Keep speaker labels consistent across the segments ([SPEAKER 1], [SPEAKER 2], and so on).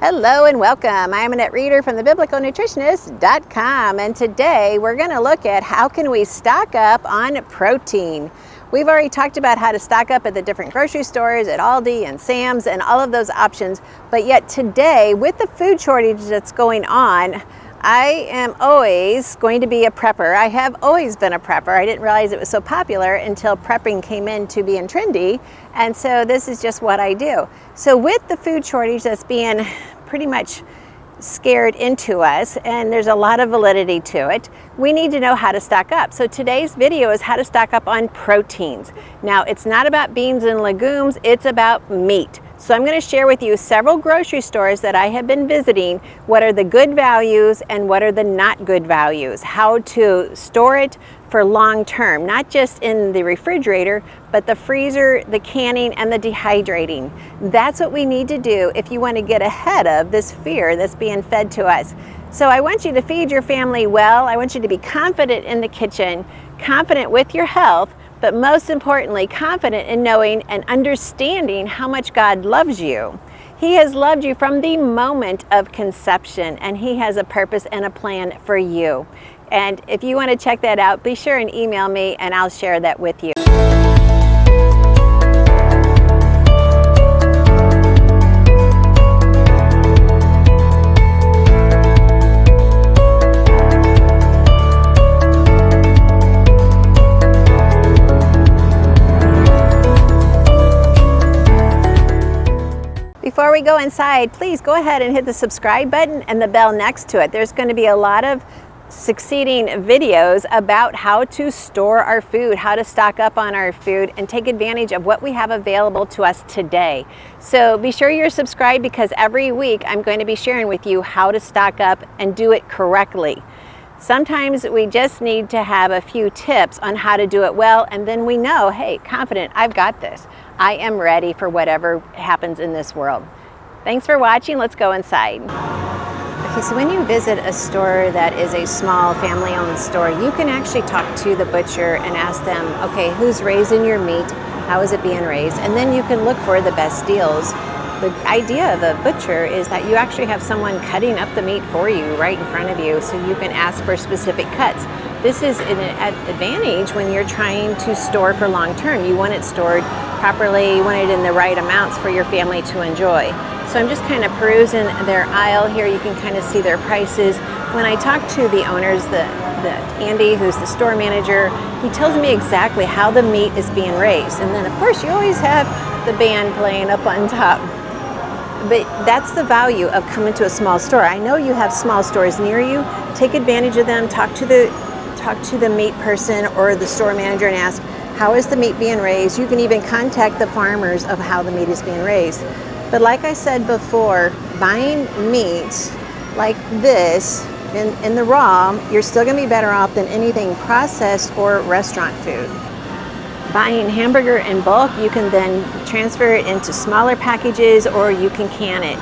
[SPEAKER 1] Hello and welcome. I'm Annette Reeder from thebiblicalnutritionist.com, and today we're going to look at how can we stock up on protein. We've already talked about how to stock up at the different grocery stores, at Aldi and Sam's and all of those options, but yet today with the food shortage that's going on, I am always going to be a prepper. I have always been a prepper. I didn't realize it was so popular until prepping came into being trendy, and so this is just what I do. So with the food shortage that's being pretty much scared into us, and there's a lot of validity to it, we need to know how to stock up. So today's video is how to stock up on proteins. Now, it's not about beans and legumes, it's about meat. So I'm going to share with you several grocery stores that I have been visiting, what are the good values and what are the not good values, how to store it for long term, not just in the refrigerator, but the freezer, the canning, and the dehydrating. That's what we need to do if you want to get ahead of this fear that's being fed to us. So I want you to feed your family well. I want you to be confident in the kitchen, confident with your health, but most importantly, confident in knowing and understanding how much God loves you. He has loved you from the moment of conception, and He has a purpose and a plan for you. And if you want to check that out, be sure and email me and I'll share that with you. Before we go inside, please go ahead and hit the subscribe button and the bell next to it. There's going to be a lot of succeeding videos about how to store our food, how to stock up on our food, and take advantage of what we have available to us today. So be sure you're subscribed, because every week I'm going to be sharing with you how to stock up and do it correctly. Sometimes we just need to have a few tips on how to do it well, and then we know, hey, confident, I've got this. I am ready for whatever happens in this world. Thanks for watching. Let's go inside. Okay, so when you visit a store that is a small family-owned store, you can actually talk to the butcher and ask them, okay, who's raising your meat? How is it being raised? And then you can look for the best deals. The idea of the butcher is that you actually have someone cutting up the meat for you right in front of you, so you can ask for specific cuts. This is an advantage when you're trying to store for long term. You want it stored properly, you want it in the right amounts for your family to enjoy. So I'm just kind of perusing their aisle here. You can kind of see their prices. When I talk to the owners, the Andy, who's the store manager, he tells me exactly how the meat is being raised. And then of course you always have the band playing up on top. But that's the value of coming to a small store. I know you have small stores near you. Take advantage of them. Talk to the meat person or the store manager and ask, how is the meat being raised? You can even contact the farmers of how the meat is being raised. But like I said before, buying meat like this in the raw, you're still going to be better off than anything processed or restaurant food. Buying hamburger in bulk, you can then transfer it into smaller packages, or you can can it.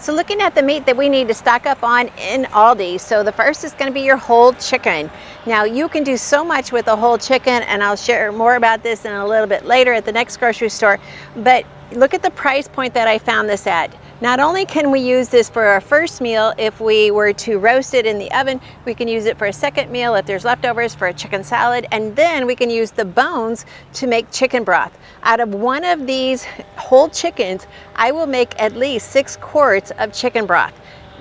[SPEAKER 1] So looking at the meat that we need to stock up on in Aldi, so the first is going to be your whole chicken. Now you can do so much with a whole chicken, and I'll share more about this in a little bit later at the next grocery store, but look at the price point that I found this at. Not only can we use this for our first meal, if we were to roast it in the oven, we can use it for a second meal if there's leftovers for a chicken salad, and then we can use the bones to make chicken broth. Out of one of these whole chickens, I will make at least 6 quarts of chicken broth.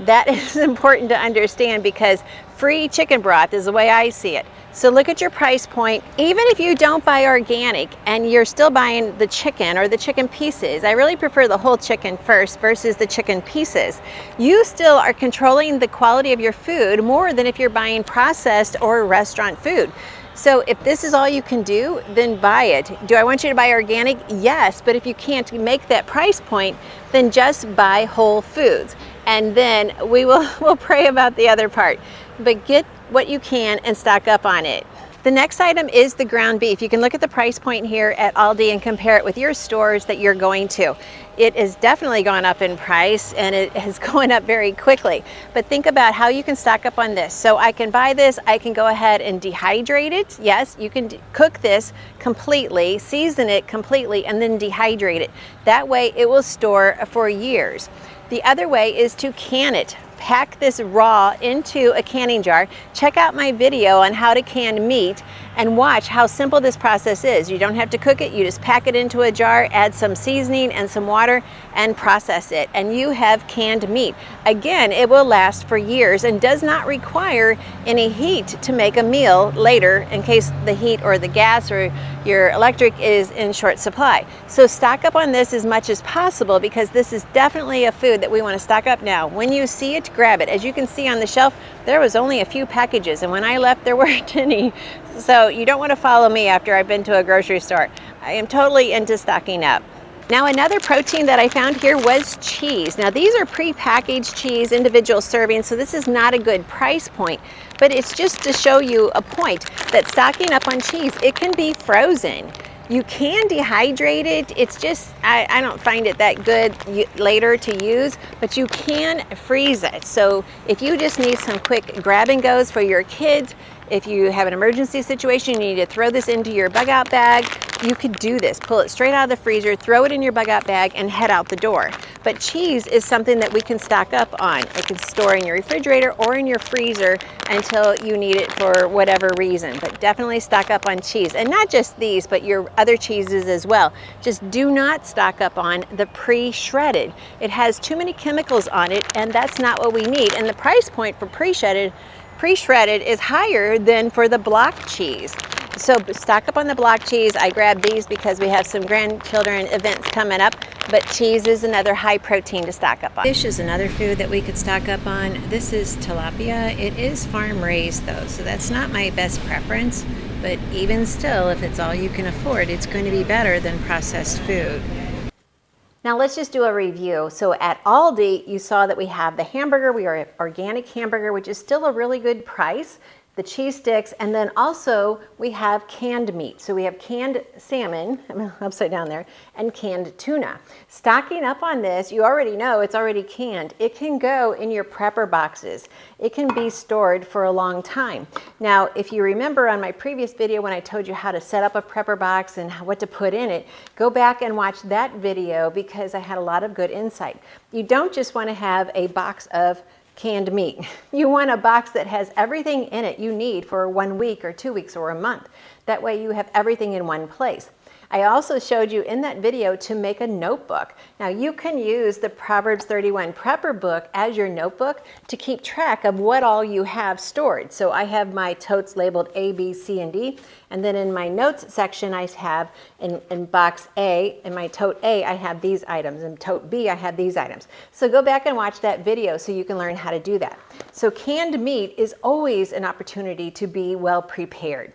[SPEAKER 1] That is important to understand, because free chicken broth is the way I see it. So look at your price point. Even if you don't buy organic and you're still buying the chicken or the chicken pieces, I really prefer the whole chicken first versus the chicken pieces. You still are controlling the quality of your food more than if you're buying processed or restaurant food. So if this is all you can do, then buy it. Do I want you to buy organic? Yes, but if you can't make that price point, then just buy whole foods. And then we'll pray about the other part. But get what you can and stock up on it. The next item is the ground beef. You can look at the price point here at Aldi and compare it with your stores that you're going to. It has definitely gone up in price, and it is going up very quickly. But think about how you can stock up on this. So I can buy this, I can go ahead and dehydrate it. Yes, you can cook this completely, season it completely, and then dehydrate it. That way it will store for years. The other way is to can it. Pack this raw into a canning jar. Check out my video on how to can meat and watch how simple this process is. You don't have to cook it, you just pack it into a jar, add some seasoning and some water and process it, and you have canned meat. Again, it will last for years and does not require any heat to make a meal later in case the heat or the gas or your electric is in short supply. So stock up on this as much as possible because this is definitely a food that we want to stock up now. When you see it, grab it. As you can see on the shelf, there was only a few packages, and when I left there weren't any. So you don't want to follow me after I've been to a grocery store. I am totally into stocking up. Now another protein that I found here was cheese. Now these are pre-packaged cheese, individual servings, so this is not a good price point, but it's just to show you a point that stocking up on cheese, it can be frozen. You can dehydrate it. It's just, I don't find it that good later to use, but you can freeze it. So if you just need some quick grab and goes for your kids, if you have an emergency situation, you need to throw this into your bug out bag, you could do this. Pull it straight out of the freezer, throw it in your bug out bag, and head out the door. But cheese is something that we can stock up on. It can store in your refrigerator or in your freezer until you need it for whatever reason. But definitely stock up on cheese. And not just these, but your other cheeses as well. Just do not stock up on the pre-shredded. It has too many chemicals on it, and that's not what we need. And the price point for pre-shredded is higher than for the block cheese. So stock up on the block cheese. I grabbed these because we have some grandchildren events coming up, but cheese is another high protein to stock up on. Fish is another food that we could stock up on. This is tilapia. It is farm raised though, so that's not my best preference, but even still, if it's all you can afford, it's going to be better than processed food. Now let's just do a review. So at Aldi, you saw that we have the hamburger. We are organic hamburger, which is still a really good price. The cheese sticks, and then also we have canned meat. So we have canned salmon, I'm upside down there, and canned tuna. Stocking up on this, you already know it's already canned. It can go in your prepper boxes. It can be stored for a long time. Now, if you remember on my previous video when I told you how to set up a prepper box and what to put in it, go back and watch that video because I had a lot of good insight. You don't just want to have a box of canned meat. You want a box that has everything in it you need for 1 week or 2 weeks or a month. That way you have everything in one place. I also showed you in that video to make a notebook. Now you can use the Proverbs 31 Prepper book as your notebook to keep track of what all you have stored. So I have my totes labeled A, B, C, and D. And then in my notes section, I have in box A, in my tote A, I have these items. In tote B, I have these items. So go back and watch that video so you can learn how to do that. So canned meat is always an opportunity to be well prepared.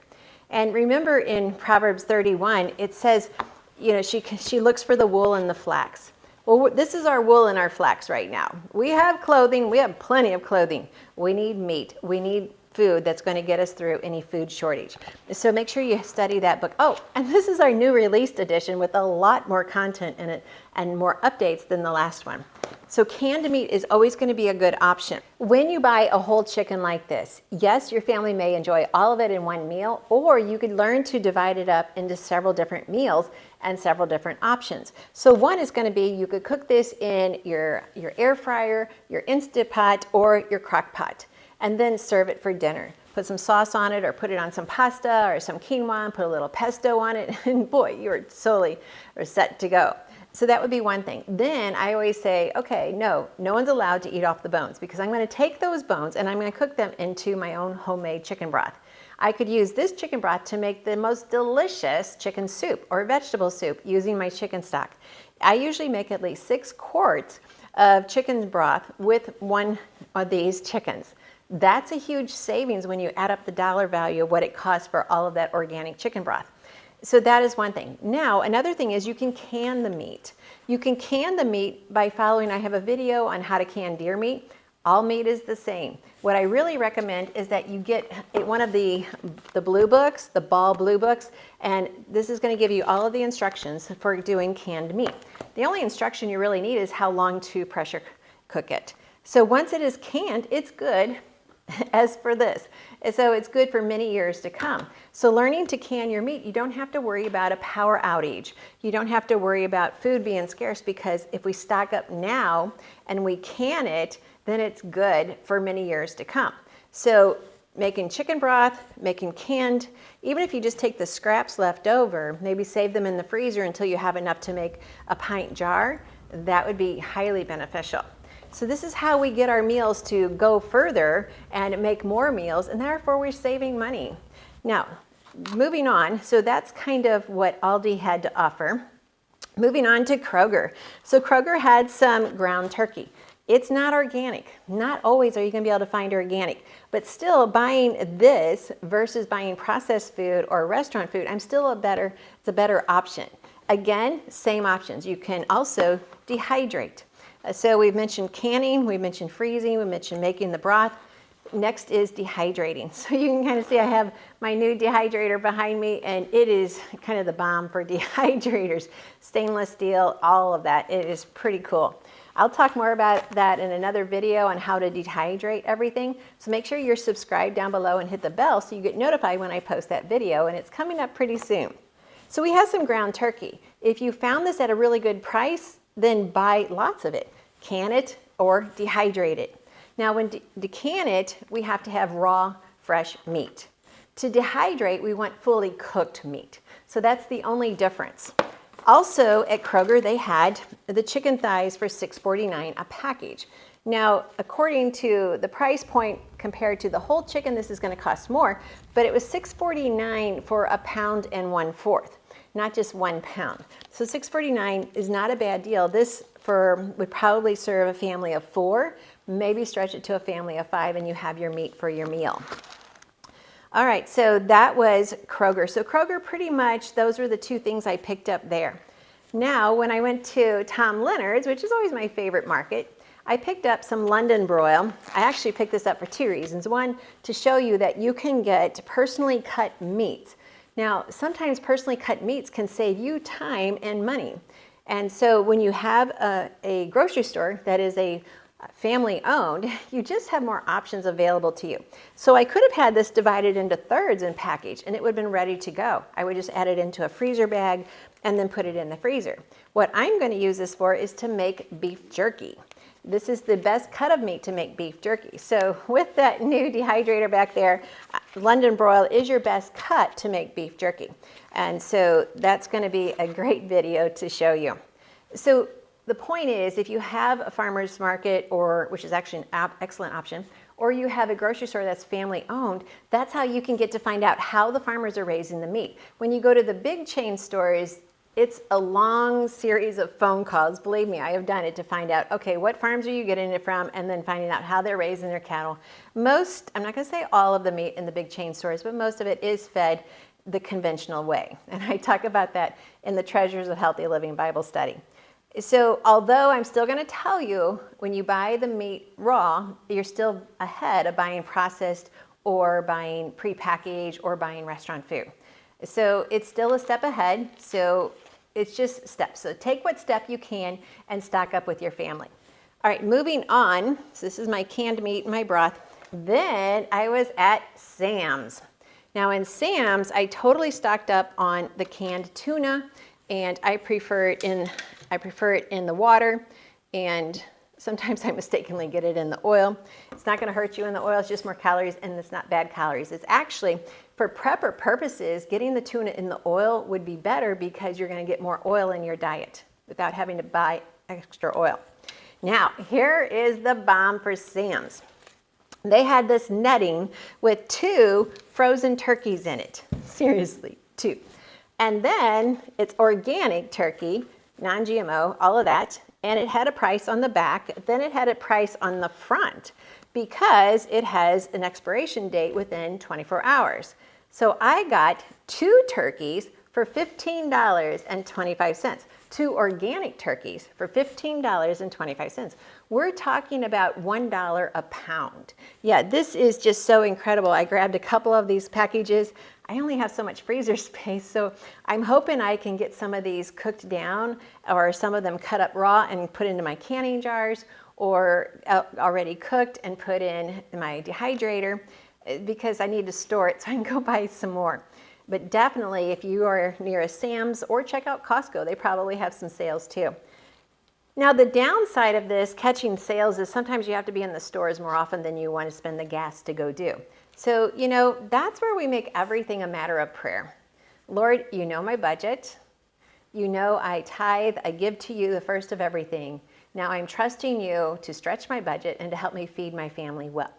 [SPEAKER 1] And remember in Proverbs 31, it says, you know, she looks for the wool and the flax. Well, this is our wool and our flax right now. We have clothing, we have plenty of clothing. We need meat, we need food that's going to get us through any food shortage. So make sure you study that book. Oh, and this is our new released edition with a lot more content in it and more updates than the last one. So canned meat is always going to be a good option. When you buy a whole chicken like this, yes, your family may enjoy all of it in one meal, or you could learn to divide it up into several different meals and several different options. So one is going to be you could cook this in your air fryer, your Instant Pot, or your crock pot, and then serve it for dinner. Put some sauce on it or put it on some pasta or some quinoa and put a little pesto on it, and boy, you're totally set to go. So that would be one thing. Then I always say, okay, no one's allowed to eat off the bones because I'm going to take those bones and I'm going to cook them into my own homemade chicken broth. I could use this chicken broth to make the most delicious chicken soup or vegetable soup using my chicken stock. I usually make at least 6 quarts of chicken broth with one of these chickens. That's a huge savings when you add up the dollar value of what it costs for all of that organic chicken broth. So that is one thing. Now, another thing is you can can the meat. You can can the meat by following, I have a video on how to can deer meat. All meat is the same. What I really recommend is that you get one of the blue books, the Ball blue books, and this is going to give you all of the instructions for doing canned meat. The only instruction you really need is how long to pressure cook it. So once it is canned, it's good. as for this. And so it's good for many years to come. So learning to can your meat, you don't have to worry about a power outage. You don't have to worry about food being scarce, because if we stock up now and we can it, then it's good for many years to come. So making chicken broth, making canned, even if you just take the scraps left over, maybe save them in the freezer until you have enough to make a pint jar, that would be highly beneficial. So this is how we get our meals to go further and make more meals, and therefore we're saving money. Now, moving on, so that's kind of what Aldi had to offer. Moving on to Kroger. So Kroger had some ground turkey. It's not organic. Not always are you going to be able to find organic, but still buying this versus buying processed food or restaurant food, it's a better option. Again, same options. You can also dehydrate. So we've mentioned canning, we've mentioned freezing, we mentioned making the broth. Next is dehydrating. So you can kind of see I have my new dehydrator behind me, and it is kind of the bomb for dehydrators. Stainless steel, all of that. It is pretty cool. I'll talk more about that in another video on how to dehydrate everything. So make sure you're subscribed down below and hit the bell so you get notified when I post that video, and it's coming up pretty soon. So we have some ground turkey. If you found this at a really good price, then buy lots of it. Can it or dehydrate it. Now when to can it, we have to have raw, fresh meat. To dehydrate, we want fully cooked meat. So that's the only difference. Also at Kroger, they had the chicken thighs for $6.49 a package. Now, according to the price point compared to the whole chicken, this is going to cost more, but it was $6.49 for 1 1/4 pounds, not just 1 pound. So $6.49 is not a bad deal. This would probably serve a family of 4, maybe stretch it to a family of 5, and you have your meat for your meal. All right, so that was Kroger. So Kroger, pretty much, those were the 2 things I picked up there. Now, when I went to Tom Leonard's, which is always my favorite market, I picked up some London broil. I actually picked this up for 2 reasons. One, to show you that you can get personally cut meats. Now, sometimes personally cut meats can save you time and money. And so when you have a grocery store that is a family owned, you just have more options available to you. So I could have had this divided into thirds and packaged, and it would have been ready to go. I would just add it into a freezer bag and then put it in the freezer. What I'm going to use this for is to make beef jerky. This is the best cut of meat to make beef jerky. So with that new dehydrator back there, London broil is your best cut to make beef jerky. And so that's going to be a great video to show you. So the point is, if you have a farmer's market, which is actually an excellent option, or you have a grocery store that's family owned, that's how you can get to find out how the farmers are raising the meat. When you go to the big chain stores, it's a long series of phone calls. Believe me, I have done it to find out, okay, what farms are you getting it from, and then finding out how they're raising their cattle. Most, I'm not going to say all of the meat in the big chain stores, but most of it is fed the conventional way. And I talk about that in the Treasures of Healthy Living Bible study. So although I'm still going to tell you, when you buy the meat raw, you're still ahead of buying processed or buying prepackaged or buying restaurant food. So it's still a step ahead. So it's just steps. So take what step you can and stock up with your family. All right, moving on. So this is my canned meat and my broth. Then I was at Sam's. Now in Sam's, I totally stocked up on the canned tuna, and I prefer it in the water, and sometimes I mistakenly get it in the oil. It's not going to hurt you in the oil. It's just more calories, and it's not bad calories. It's actually, for prepper purposes, getting the tuna in the oil would be better because you're going to get more oil in your diet without having to buy extra oil. Now, here is the bomb for Sam's. They had this netting with 2 frozen turkeys in it. Seriously, 2. And then it's organic turkey, non-GMO, all of that. And it had a price on the back. Then it had a price on the front because it has an expiration date within 24 hours. So I got 2 turkeys for $15.25. 2 organic turkeys for $15.25. We're talking about $1 a pound. Yeah, this is just so incredible. I grabbed a couple of these packages. I only have so much freezer space, so I'm hoping I can get some of these cooked down or some of them cut up raw and put into my canning jars, or already cooked and put in my dehydrator because I need to store it so I can go buy some more. But definitely if you are near a Sam's, or check out Costco, they probably have some sales too. Now the downside of this catching sales is sometimes you have to be in the stores more often than you want to spend the gas to go do. So, that's where we make everything a matter of prayer. Lord, you know my budget. You know I tithe, I give to you the first of everything. Now I'm trusting you to stretch my budget and to help me feed my family well.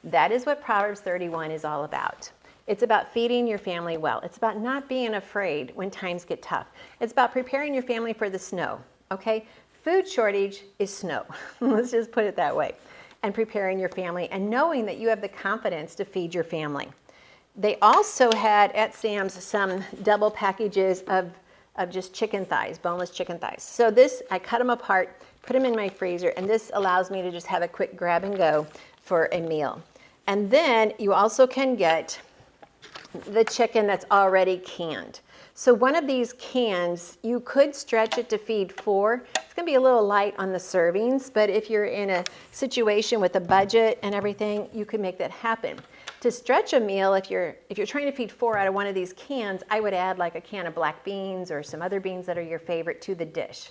[SPEAKER 1] That is what Proverbs 31 is all about. It's about feeding your family well. It's about not being afraid when times get tough. It's about preparing your family for the snow, okay? Food shortage is snow. Let's just put it that way. And preparing your family and knowing that you have the confidence to feed your family. They also had at Sam's some double packages of just chicken thighs, boneless chicken thighs. So this, I cut them apart, put them in my freezer, and this allows me to just have a quick grab and go for a meal. And then you also can get the chicken that's already canned. So one of these cans, you could stretch it to feed 4. It's gonna be a little light on the servings, but if you're in a situation with a budget and everything, you could make that happen. To stretch a meal, if you're trying to feed 4 out of one of these cans, I would add like a can of black beans or some other beans that are your favorite to the dish.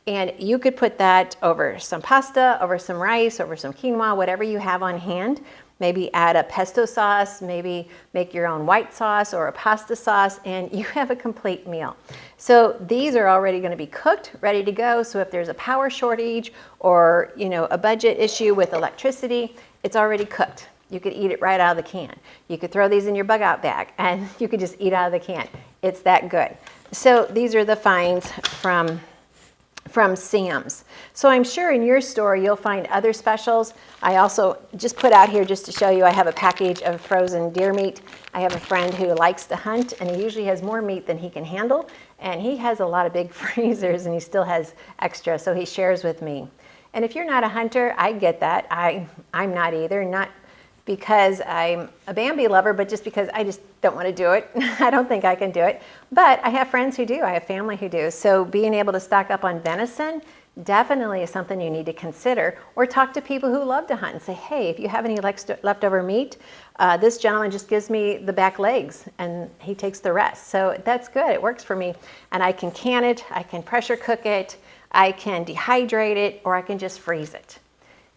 [SPEAKER 1] And you could put that over some pasta, over some rice, over some quinoa, whatever you have on hand. Maybe add a pesto sauce, maybe make your own white sauce or a pasta sauce, and you have a complete meal. So these are already going to be cooked, ready to go. So if there's a power shortage or a budget issue with electricity, it's already cooked. You could eat it right out of the can. You could throw these in your bug out bag and you could just eat out of the can. It's that good. So these are the finds from Sam's. So I'm sure in your store you'll find other specials. I also just put out here just to show you I have a package of frozen deer meat. I have a friend who likes to hunt and he usually has more meat than he can handle, and he has a lot of big freezers and he still has extra, so he shares with me. And if you're not a hunter, I get that. I'm not either, not because I'm a Bambi lover, but just because I just don't want to do it. I don't think I can do it. But I have friends who do. I have family who do. So being able to stock up on venison definitely is something you need to consider. Or talk to people who love to hunt and say, hey, if you have any leftover meat, this gentleman just gives me the back legs and he takes the rest. So that's good. It works for me. And I can can it. I can pressure cook it. I can dehydrate it, or I can just freeze it.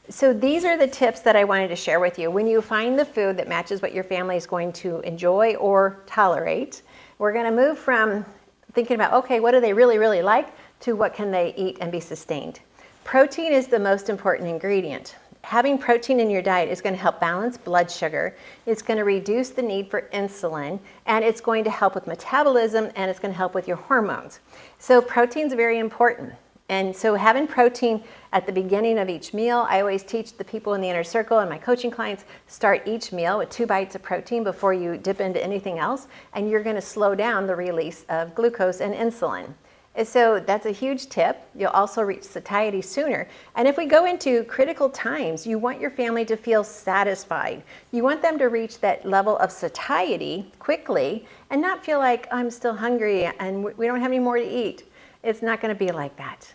[SPEAKER 1] So these are the tips that I wanted to share with you. When you find the food that matches what your family is going to enjoy or tolerate, we're going to move from thinking about, okay, what do they really, really like, to what can they eat and be sustained. Protein is the most important ingredient. Having protein in your diet is going to help balance blood sugar. It's going to reduce the need for insulin, and it's going to help with metabolism, and it's going to help with your hormones. So protein is very important. And so having protein at the beginning of each meal, I always teach the people in the inner circle and my coaching clients, start each meal with 2 bites of protein before you dip into anything else, and you're going to slow down the release of glucose and insulin. And so that's a huge tip. You'll also reach satiety sooner. And if we go into critical times, you want your family to feel satisfied. You want them to reach that level of satiety quickly and not feel like I'm still hungry and we don't have any more to eat. It's not going to be like that.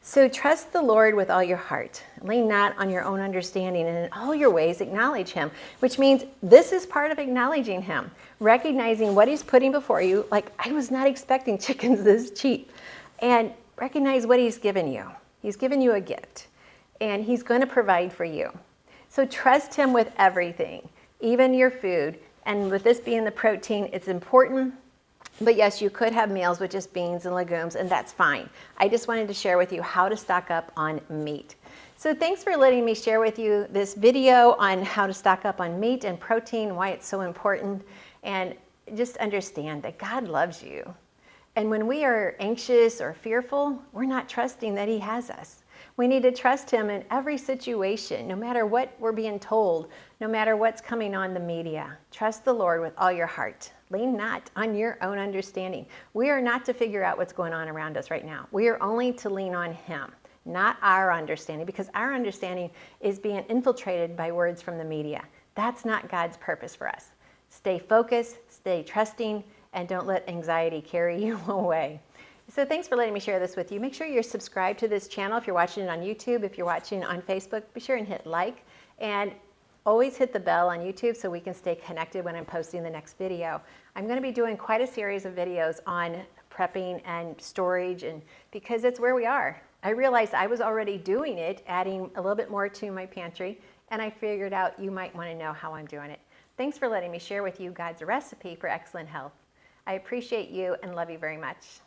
[SPEAKER 1] So trust the Lord with all your heart. Lean not on your own understanding, and in all your ways acknowledge him, which means this is part of acknowledging him, recognizing what he's putting before you. Like, I was not expecting chickens this cheap. And recognize what he's given you. He's given you a gift, and he's going to provide for you. So trust him with everything, even your food. And with this being the protein, it's important. But yes, you could have meals with just beans and legumes, and that's fine. I just wanted to share with you how to stock up on meat. So thanks for letting me share with you this video on how to stock up on meat and protein, why it's so important, and just understand that God loves you. And when we are anxious or fearful, we're not trusting that he has us. We need to trust him in every situation, no matter what we're being told, no matter what's coming on the media. Trust the Lord with all your heart. Lean not on your own understanding. We are not to figure out what's going on around us right now. We are only to lean on him, not our understanding, because our understanding is being infiltrated by words from the media. That's not God's purpose for us. Stay focused, stay trusting, and don't let anxiety carry you away. So thanks for letting me share this with you. Make sure you're subscribed to this channel if you're watching it on YouTube. If you're watching on Facebook, be sure and hit like. And always hit the bell on YouTube so we can stay connected when I'm posting the next video. I'm going to be doing quite a series of videos on prepping and storage, and because it's where we are. I realized I was already doing it, adding a little bit more to my pantry, and I figured out you might want to know how I'm doing it. Thanks for letting me share with you God's recipe for excellent health. I appreciate you and love you very much.